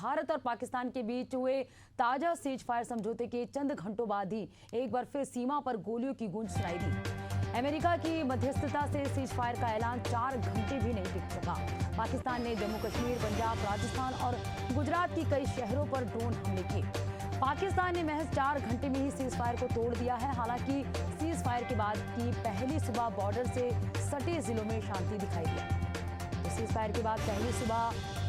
भारत और पाकिस्तान के बीच हुए ताजा सीज फायर समझौते के चंद घंटों बाद ही एक बार फिर सीमा पर गोलियों की गूंज सुनाई दी। अमेरिका की मध्यस्थता से सीज फायर का ऐलान 4 घंटे भी नहीं टिक सका। पाकिस्तान ने जम्मू कश्मीर, पंजाब, राजस्थान और गुजरात की कई शहरों पर ड्रोन हमले किए। पाकिस्तान ने महज 4 घंटे में ही सीज फायर को तोड़ दिया है। हालांकि सीज फायर के बाद की पहली सुबह बॉर्डर से सटे जिलों में शांति दिखाई दी। तो सीज फायर के बाद पहली सुबह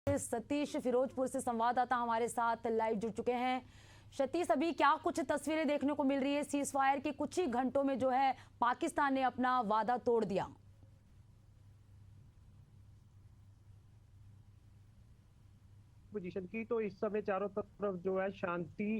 सतीश फिरोजपुर से संवाददाता हमारे साथ लाइव जुड़ चुके हैं। सतीश, अभी क्या कुछ तस्वीरें देखने को मिल रही है? सीज फायर के कुछ ही घंटों में जो है पाकिस्तान ने अपना वादा तोड़ दिया। पोजीशन की तो इस समय चारों तरफ जो है शांति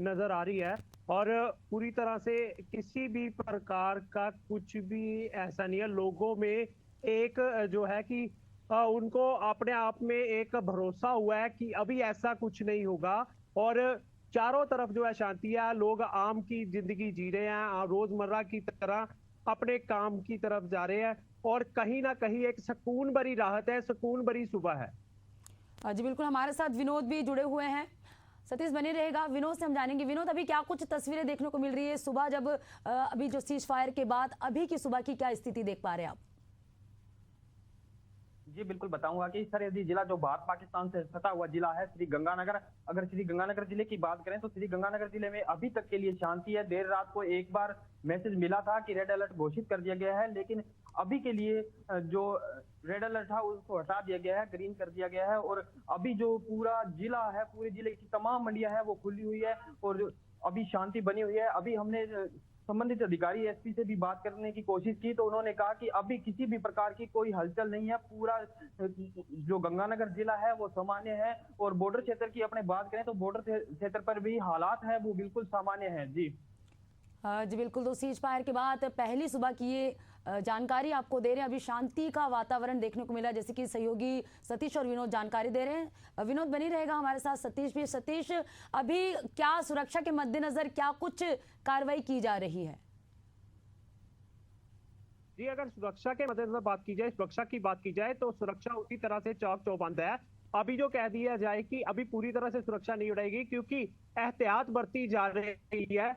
नजर आ रही है और पूरी तरह से किसी भी प्रकार का कुछ भी ऐसा नहीं है। लोगों में एक जो है कि उनको अपने आप में एक भरोसा हुआ है कि अभी ऐसा कुछ नहीं होगा और चारों तरफ जो है शांति है। लोग आम की जिंदगी जी रहे हैं, रोजमर्रा की तरह अपने काम की तरफ जा रहे हैं और कहीं ना कहीं एक सुकून भरी राहत है, सुकून भरी सुबह है। जी बिल्कुल, हमारे साथ विनोद भी जुड़े हुए हैं। सतीश बने रहेगा, विनोद से हम जानेंगे। विनोद, अभी क्या कुछ तस्वीरें देखने को मिल रही है सुबह, जब अभी जो सीज फायर के बाद अभी की सुबह की क्या स्थिति देख पा रहे हैं आप? जी बिल्कुल बताऊंगा कि सरहदी जिला जो भारत पाकिस्तान से सटा हुआ जिला है श्री गंगानगर। अगर श्री गंगानगर जिले की बात करें तो श्री गंगानगर जिले में अभी तक के लिए शांति है। देर रात को एक बार मैसेज मिला था कि रेड अलर्ट घोषित कर दिया गया है, लेकिन अभी के लिए जो रेड अलर्ट था उसको हटा दिया गया है, ग्रीन कर दिया गया है और अभी जो पूरा जिला है, पूरे जिले की तमाम मंडियां हैं वो खुली हुई है और अभी शांति बनी हुई है। अभी हमने संबंधित अधिकारी एसपी से भी बात करने की कोशिश की तो उन्होंने कहा कि अभी किसी भी प्रकार की कोई हलचल नहीं है। पूरा जो गंगानगर जिला है वो सामान्य है और बॉर्डर क्षेत्र की अपने बात करें तो बॉर्डर क्षेत्र पर भी हालात है वो बिल्कुल सामान्य है। जी जी बिल्कुल, तो सीज फायर के बाद पहली सुबह की ये जानकारी आपको दे रहे हैं। अभी शांति का वातावरण देखने को मिला, जैसे कि सहयोगी सतीश और विनोद जानकारी दे रहे हैं। विनोद बनी रहेगा हमारे साथ, सतीश भी। सतीश, अभी क्या सुरक्षा के मद्देनजर क्या कुछ कार्रवाई की जा रही है? जी, अगर सुरक्षा के मद्देनजर बात की जाए, सुरक्षा की बात की जाए तो सुरक्षा उसी तरह से चाक चौबंद है। अभी जो कह दिया जाए कि अभी पूरी तरह से सुरक्षा नहीं उड़ेगी क्योंकि एहतियात बरती जा रही है।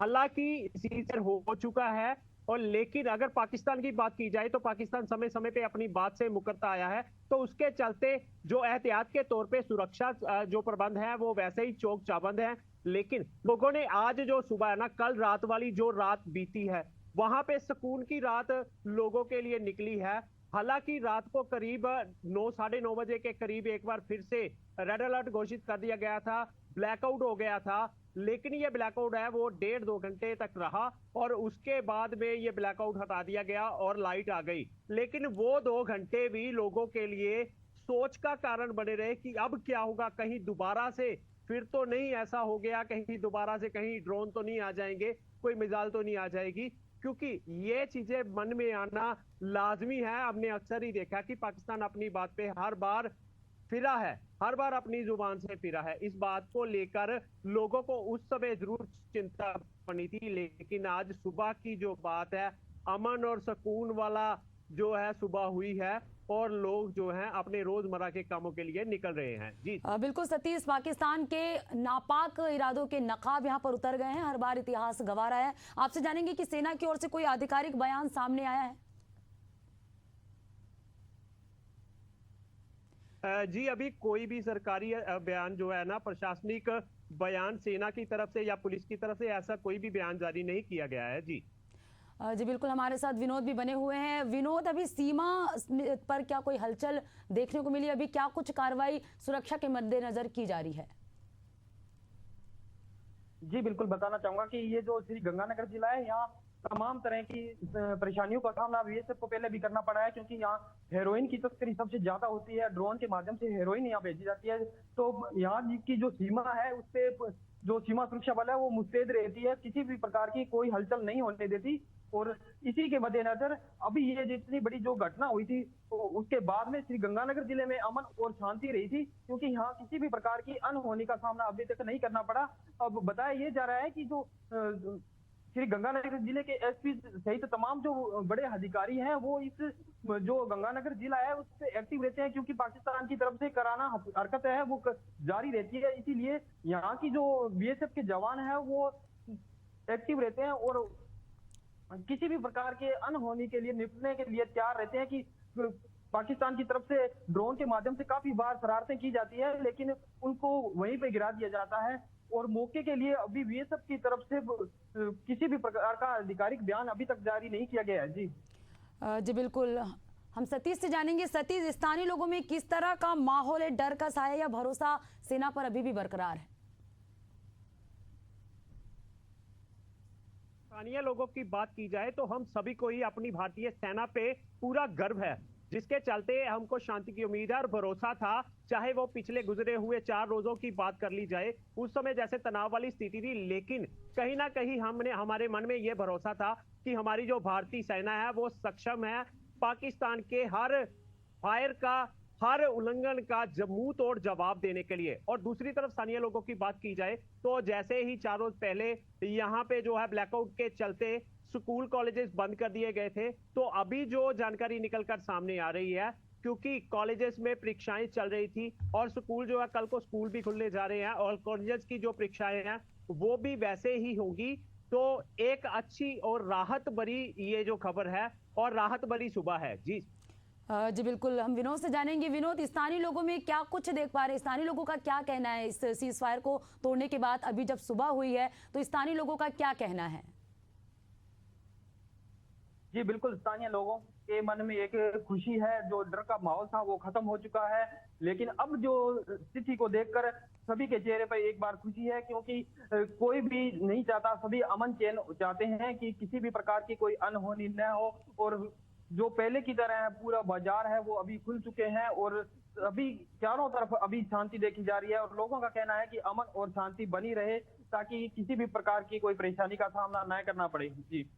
हालांकि सीजर हो चुका है और लेकिन अगर पाकिस्तान की बात की जाए तो पाकिस्तान समय समय पे अपनी बात से मुकरता आया है, तो उसके चलते जो एहतियात के तौर पे सुरक्षा जो प्रबंध है वो वैसे ही चौक चाबंद है। लेकिन लोगों ने आज जो सुबह है ना, कल रात वाली जो रात बीती है वहां पे सुकून की रात लोगों के लिए निकली है। हालांकि रात को करीब 9 साढ़े 9 बजे के करीब एक बार फिर से रेड अलर्ट घोषित कर दिया गया था, ब्लैकआउट हो गया था। लेकिन ये ब्लैकआउट है वो 1.5-2 घंटे तक रहा और उसके बाद में ये ब्लैकआउट हटा दिया गया और लाइट आ गई। लेकिन वो 2 घंटे भी लोगों के लिए सोच का कारण बने रहे कि अब क्या होगा, कहीं दोबारा से फिर तो नहीं ऐसा हो गया, कहीं दोबारा से कहीं ड्रोन तो नहीं आ जाएंगे, कोई मिसाइल तो नहीं आ जाएगी, क्योंकि ये चीजें मन में आना लाजमी है। हमने अक्सर ही देखा कि पाकिस्तान अपनी बात पे हर बार फिरा है, हर बार अपनी जुबान से फिरा है। इस बात को लेकर लोगों को उस समय जरूर चिंता बनी थी, लेकिन आज सुबह की जो बात है, अमन और सुकून वाला जो है सुबह हुई है और लोग जो हैं अपने रोजमर्रा के कामों के लिए निकल रहे हैं। जी बिल्कुल सतीश, पाकिस्तान के नापाक इरादों के नकाब यहाँ पर उतर गए हैं, हर बार इतिहास गंवा रहा है। आपसे जानेंगे कि सेना की ओर से कोई आधिकारिक बयान सामने आया है? जी अभी कोई भी सरकारी बयान जो है ना, प्रशासनिक बयान सेना की तरफ से या पुलिस की तरफ से ऐसा कोई भी बयान जारी नहीं किया गया है। जी जी बिल्कुल, हमारे साथ विनोद भी बने हुए हैं। विनोद, अभी सीमा पर क्या कोई हलचल देखने को मिली? अभी क्या कुछ कार्रवाई सुरक्षा के मद्देनजर की जा रही है? जी बिल्कुल बताना चाहूंगा कि ये जो श्री गंगानगर जिला है, यहाँ तमाम तरह की परेशानियों का सामना बीएसएफ को पहले भी करना पड़ा है, क्योंकि यहाँ हेरोइन की तस्करी सबसे ज्यादा होती है। ड्रोन के माध्यम से हेरोइन यहाँ भेजी जाती है। तो यहाँ की जो सीमा है उस पे जो सीमा सुरक्षा बल है वो मुस्तैद रहती है, किसी भी प्रकार की कोई हलचल नहीं होने देती। और इसी के मद्देनजर अभी ये जितनी बड़ी जो घटना हुई थी, तो उसके बाद में श्री गंगानगर जिले में अमन और शांति रही थी, क्योंकि यहाँ किसी भी प्रकार की अनहोनी का सामना अभी तक नहीं करना पड़ा। अब बताया ये जा रहा है कि जो श्री गंगानगर जिले के एसपी सहित तमाम जो बड़े अधिकारी हैं वो इस जो गंगानगर जिला है उस पे एक्टिव रहते हैं, क्योंकि पाकिस्तान की तरफ से कराना हरकत है वो जारी रहती है। इसीलिए यहाँ की जो बीएसएफ के जवान है वो एक्टिव रहते हैं और किसी भी प्रकार के अनहोनी के लिए निपटने के लिए तैयार रहते हैं। कि पाकिस्तान की तरफ से ड्रोन के माध्यम से काफी बार शरारतें की जाती है, लेकिन उनको वहीं पे गिरा दिया जाता है। और मौके के लिए अभी बीएसएफ की तरफ से किसी भी प्रकार का आधिकारिक बयान अभी तक जारी नहीं किया गया है। जी जी बिल्कुल, हम सतीश से जानेंगे। सतीश, स्थानीय लोगों में किस तरह का माहौल है? डर का साया या भरोसा सेना पर अभी भी बरकरार है? स्थानीय लोगों की बात की जाए तो हम सभी को ही अपनी भारतीय सेना पे पूरा गर्व है, जिसके चलते हमको शांति की उम्मीद है और भरोसा था। चाहे वो पिछले गुजरे हुए 4 रोजों की बात कर ली जाए, उस समय जैसे तनाव वाली स्थिति थी, लेकिन कहीं ना कहीं हमारे मन में ये भरोसा था कि हमारी जो भारतीय सेना है वो सक्षम है पाकिस्तान के हर फायर का, हर उल्लंघन का मुंह तोड़ जवाब देने के लिए। और दूसरी तरफ स्थानीय लोगों की बात की जाए तो जैसे ही 4 रोज पहले यहाँ पे जो है ब्लैकआउट के चलते स्कूल कॉलेजेस बंद कर दिए गए थे, तो अभी जो जानकारी निकलकर सामने आ रही है, क्योंकि कॉलेजेस में परीक्षाएं चल रही थी और स्कूल जो है कल को स्कूल भी खुलने जा रहे हैं और कॉलेजेस की जो परीक्षाएं हैं वो भी वैसे ही होंगी। तो एक अच्छी और राहत भरी ये जो खबर है और राहत भरी सुबह है। जी जी बिल्कुल, हम विनोद से जानेंगे। विनोद, स्थानीय लोगों में क्या कुछ देख पा रहे हैं? स्थानीय लोगों का क्या कहना है इस सीज फायर को तोड़ने के बाद? अभी जब सुबह हुई है तो स्थानीय लोगों का क्या कहना है? जी बिल्कुल, स्थानीय लोगों के मन में एक खुशी है। जो डर का माहौल था वो खत्म हो चुका है, लेकिन अब जो स्थिति को देखकर सभी के चेहरे पर एक बार खुशी है, क्योंकि कोई भी नहीं चाहता, सभी अमन चैन चाहते हैं कि किसी भी प्रकार की कोई अनहोनी न हो। और जो पहले की तरह पूरा बाजार है वो अभी खुल चुके हैं और अभी चारों तरफ अभी शांति देखी जा रही है। और लोगों का कहना है कि अमन और शांति बनी रहे, ताकि किसी भी प्रकार की कोई परेशानी का सामना न करना पड़े। जी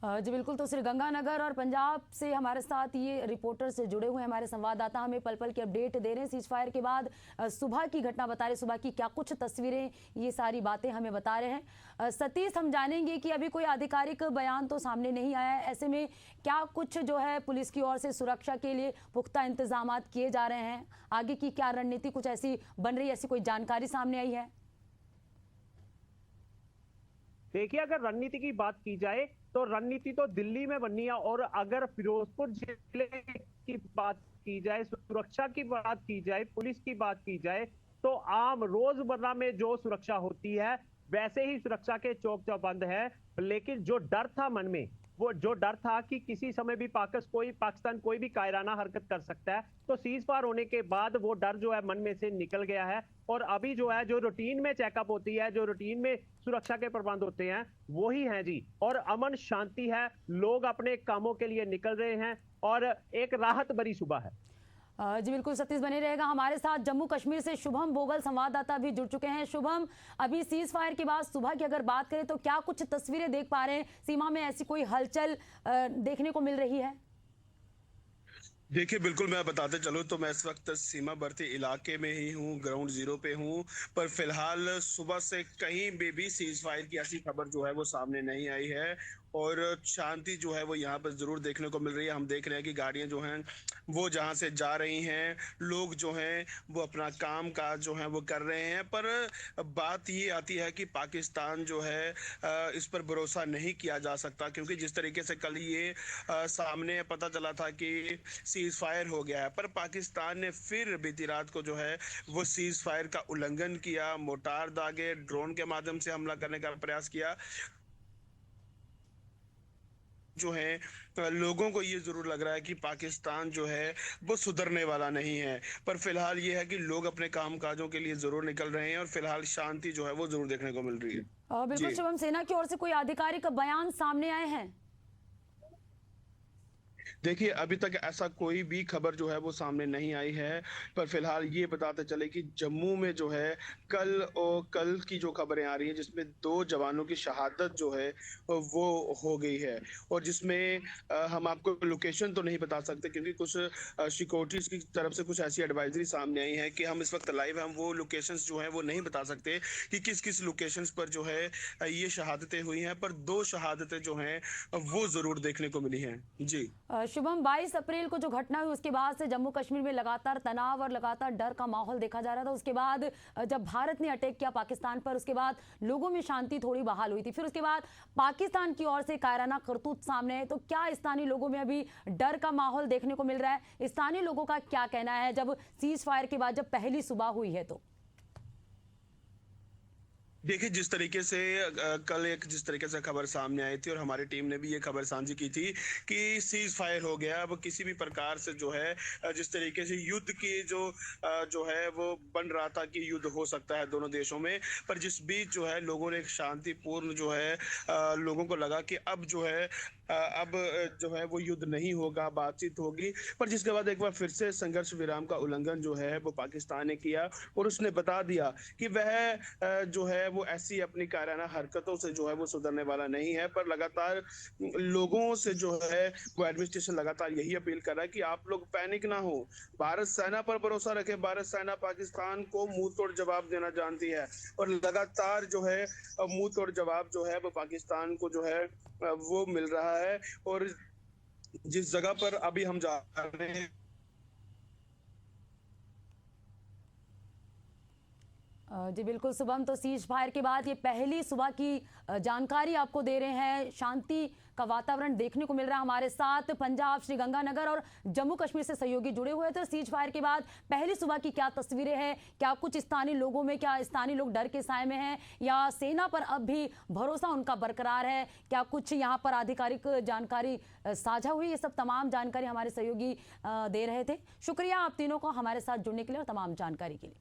जी बिल्कुल, तो श्री गंगानगर और पंजाब से हमारे साथ ये रिपोर्टर से जुड़े हुए हमारे संवाददाता हमें पल पल की अपडेट दे रहे हैं। सीज फायर के बाद सुबह की घटना बता रहे, सुबह की क्या कुछ तस्वीरें, ये सारी बातें हमें बता रहे हैं। सतीश, हम जानेंगे कि अभी कोई आधिकारिक बयान तो सामने नहीं आया है, ऐसे में क्या कुछ जो है पुलिस की ओर से सुरक्षा के लिए पुख्ता इंतजाम किए जा रहे हैं? आगे की क्या रणनीति कुछ ऐसी बन रही है, ऐसी कोई जानकारी सामने आई है? देखिए, अगर रणनीति की बात की जाए तो रणनीति तो दिल्ली में बननी है, और अगर फिरोजपुर जिले की बात की जाए, सुरक्षा की बात की जाए, पुलिस की बात की जाए, तो आम रोजमर्रा में जो सुरक्षा होती है वैसे ही सुरक्षा के चौक चौबंद है। लेकिन जो डर था मन में, वो जो डर था कि किसी समय भी पाकिस्तान कोई भी कायराना हरकत कर सकता है, तो सीज फायर होने के बाद वो डर जो है मन में से निकल गया है। और अभी जो है जो रूटीन में चेकअप होती है, जो रूटीन में सुरक्षा के प्रबंध होते हैं, वही हैं जी। और अमन शांति है, लोग अपने कामों के लिए निकल रहे हैं और एक राहत भरी सुबह है। जी बिल्कुल, सतीश बने रहेगा हमारे साथ। जम्मू कश्मीर से शुभम बोगल संवाददाता भी जुड़ चुके हैं। शुभम, अभी सीज फायर के बाद सुबह की अगर बात करें तो क्या कुछ तस्वीरें देख पा रहे हैं? सीमा में ऐसी कोई हलचल देखने को मिल रही है? देखिए, बिल्कुल मैं बताते चलूँ तो मैं इस वक्त सीमावर्ती इलाके में ही हूँ, ग्राउंड जीरो पे हूँ। पर फिलहाल सुबह से कहीं भी सीज फायर की ऐसी खबर जो है वो सामने नहीं आई है। और शांति जो है वो यहाँ पर जरूर देखने को मिल रही है। हम देख रहे हैं कि गाड़ियां जो हैं वो जहाँ से जा रही हैं, लोग जो हैं वो अपना काम काज जो है वो कर रहे हैं। पर बात ये आती है कि पाकिस्तान जो है इस पर भरोसा नहीं किया जा सकता, क्योंकि जिस तरीके से कल ये सामने पता चला था कि सीज फायर हो गया है, पर पाकिस्तान ने फिर बीती रात को जो है वो सीज फायर का उल्लंघन किया, मोर्टार दागे, ड्रोन के माध्यम से हमला करने का प्रयास किया। जो है लोगों को ये जरूर लग रहा है कि पाकिस्तान जो है वो सुधरने वाला नहीं है, पर फिलहाल ये है कि लोग अपने काम काजों के लिए जरूर निकल रहे हैं और फिलहाल शांति जो है वो जरूर देखने को मिल रही है। बिल्कुल जी। शुभम, सेना की ओर से कोई आधिकारिक बयान सामने आए हैं? देखिए, अभी तक ऐसा कोई भी खबर जो है वो सामने नहीं आई है, पर फिलहाल ये बताते चले कि जम्मू में जो है कल की जो खबरें आ रही हैं जिसमें 2 जवानों की शहादत जो है वो हो गई है, और जिसमें हम आपको लोकेशन तो नहीं बता सकते क्योंकि कुछ सिक्योरिटीज की तरफ से कुछ ऐसी एडवाइजरी सामने आई है कि हम इस वक्त लाइव हम वो लोकेशंस जो हैं वो नहीं बता सकते कि किस किस लोकेशंस पर जो है ये शहादतें हुई हैं, पर 2 शहादतें जो हैं वो जरूर देखने को मिली हैं। जी। शुभम, 22 अप्रैल को जो घटना हुई उसके बाद से जम्मू कश्मीर में लगातार तनाव और लगातार डर का माहौल देखा जा रहा था। उसके बाद जब भारत ने अटैक किया पाकिस्तान पर, उसके बाद लोगों में शांति थोड़ी बहाल हुई थी। फिर उसके बाद पाकिस्तान की ओर से कायराना करतूत सामने है, तो क्या स्थानीय लोगों में अभी डर का माहौल देखने को मिल रहा है? स्थानीय लोगों का क्या कहना है जब सीज फायर के बाद जब पहली सुबह हुई है तो? देखिए, जिस तरीके से कल जिस तरीके से खबर सामने आई थी और हमारी टीम ने भी ये खबर साझी की थी कि सीज फायर हो गया, अब किसी भी प्रकार से जो है जिस तरीके से युद्ध की जो है वो बन रहा था कि युद्ध हो सकता है दोनों देशों में, पर जिस बीच जो है लोगों ने एक शांतिपूर्ण जो है लोगों को लगा कि अब जो है अब जो है वो युद्ध नहीं होगा, बातचीत होगी, पर जिसके बाद एक बार फिर से संघर्ष विराम का उल्लंघन जो है वो पाकिस्तान ने किया और उसने बता दिया कि वह जो है वो ऐसी अपनी कायराना हरकतों से जो है वो सुधरने वाला नहीं है। पर लगातार लोगों से जो है वो एडमिनिस्ट्रेशन लगातार यही अपील कर रहा है कि आप लोग पैनिक ना हो, भारत सेना पर भरोसा रखे। भारत सेना पाकिस्तान को मुंह तोड़ जवाब देना जानती है और लगातार जो है मुंह तोड़ जवाब जो है वो पाकिस्तान को जो है वो मिल रहा है। और जिस जगह पर अभी हम जा रहे हैं जी बिल्कुल शुभम, तो सीज फायर के बाद ये पहली सुबह की जानकारी आपको दे रहे हैं। शांति का वातावरण देखने को मिल रहा है। हमारे साथ पंजाब, श्रीगंगानगर और जम्मू कश्मीर से सहयोगी जुड़े हुए थे। सीज फायर के बाद पहली सुबह की क्या तस्वीरें हैं? क्या कुछ स्थानीय लोगों में, क्या स्थानीय लोग डर के साए में हैं या सेना पर अब भी भरोसा उनका बरकरार है? क्या कुछ यहाँ पर आधिकारिक जानकारी साझा हुई? ये सब तमाम जानकारी हमारे सहयोगी दे रहे थे। शुक्रिया आप तीनों को हमारे साथ जुड़ने के लिए और तमाम जानकारी के लिए।